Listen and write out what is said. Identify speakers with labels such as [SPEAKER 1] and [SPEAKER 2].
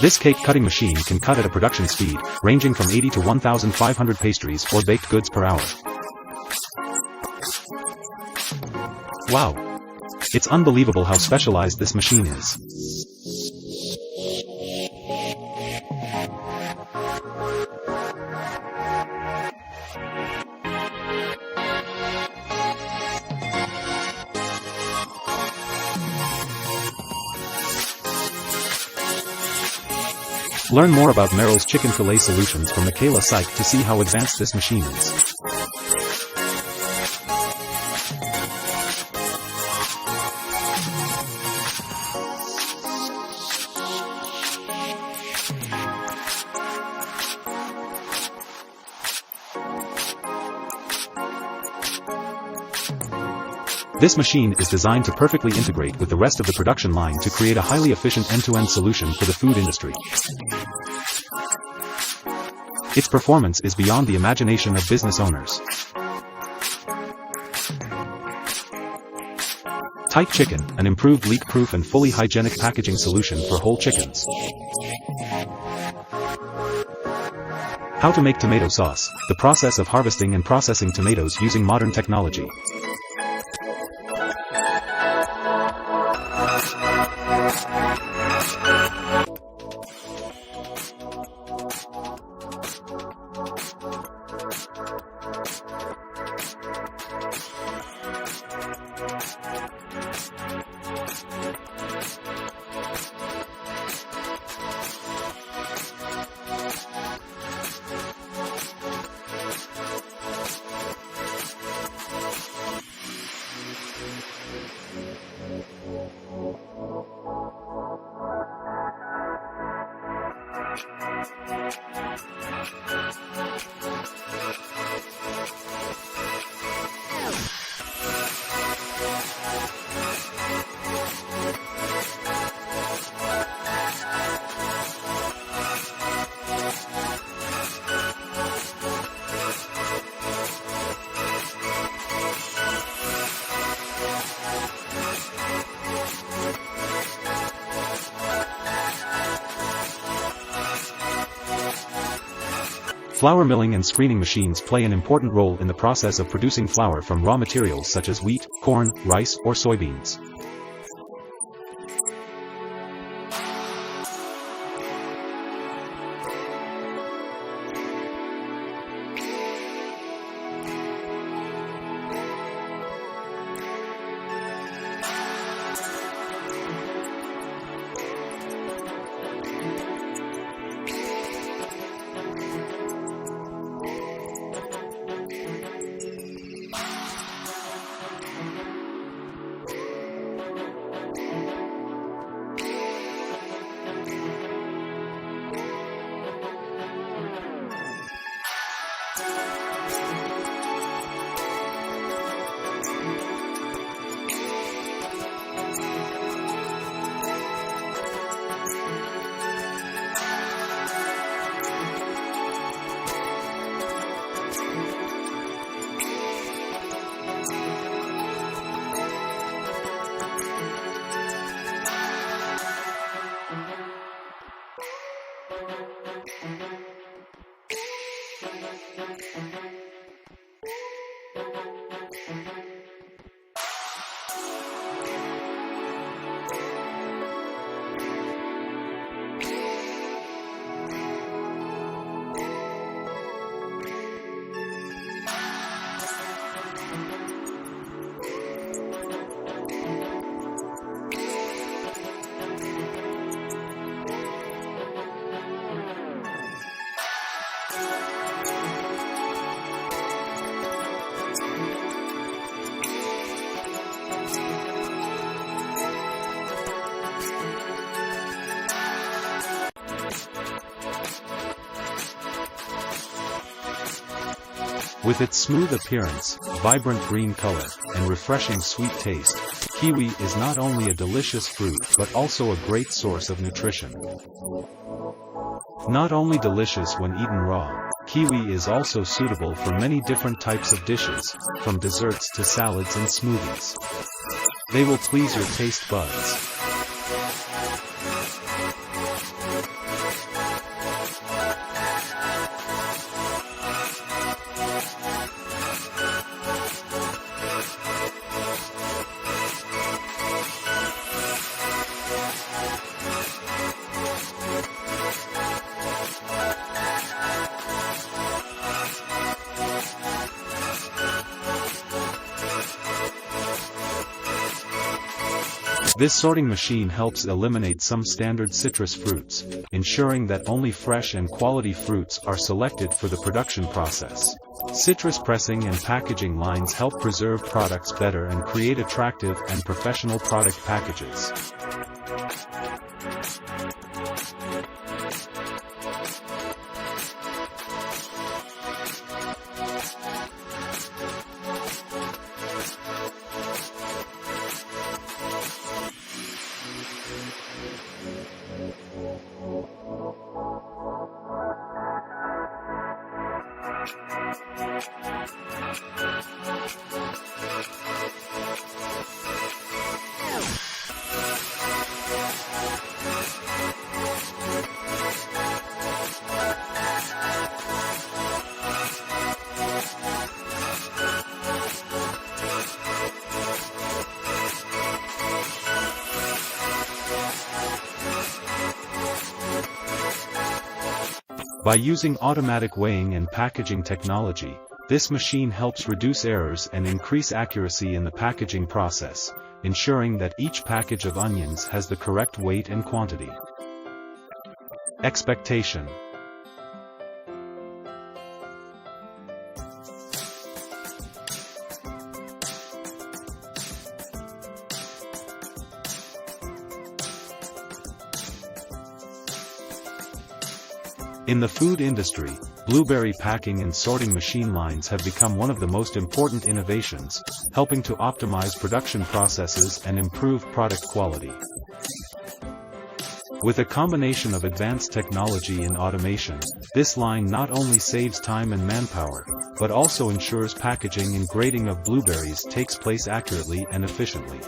[SPEAKER 1] This cake cutting machine can cut at a production speed, ranging from 80 to 1,500 pastries or baked goods per hour. Wow! It's unbelievable how specialized this machine is. Learn more about Merrill's chicken fillet solutions from Michaela Syke to see how advanced this machine is. This machine is designed to perfectly integrate with the rest of the production line to create a highly efficient end-to-end solution for the food industry. Its performance is beyond the imagination of business owners. Tight Chicken, an improved leak-proof and fully hygienic packaging solution for whole chickens. How to make tomato sauce, the process of harvesting and processing tomatoes using modern technology. Flour milling and screening machines play an important role in the process of producing flour from raw materials such as wheat, corn, rice, or soybeans. With its smooth appearance, vibrant green color, and refreshing sweet taste, kiwi is not only a delicious fruit but also a great source of nutrition. Not only delicious when eaten raw, kiwi is also suitable for many different types of dishes, from desserts to salads and smoothies. They will please your taste buds. This sorting machine helps eliminate some standard citrus fruits, ensuring that only fresh and quality fruits are selected for the production process. Citrus pressing and packaging lines help preserve products better and create attractive and professional product packages. By using automatic weighing and packaging technology, this machine helps reduce errors and increase accuracy in the packaging process, ensuring that each package of onions has the correct weight and quantity. Expectation. In the food industry, blueberry packing and sorting machine lines have become one of the most important innovations, helping to optimize production processes and improve product quality. With a combination of advanced technology and automation, this line not only saves time and manpower, but also ensures packaging and grading of blueberries takes place accurately and efficiently.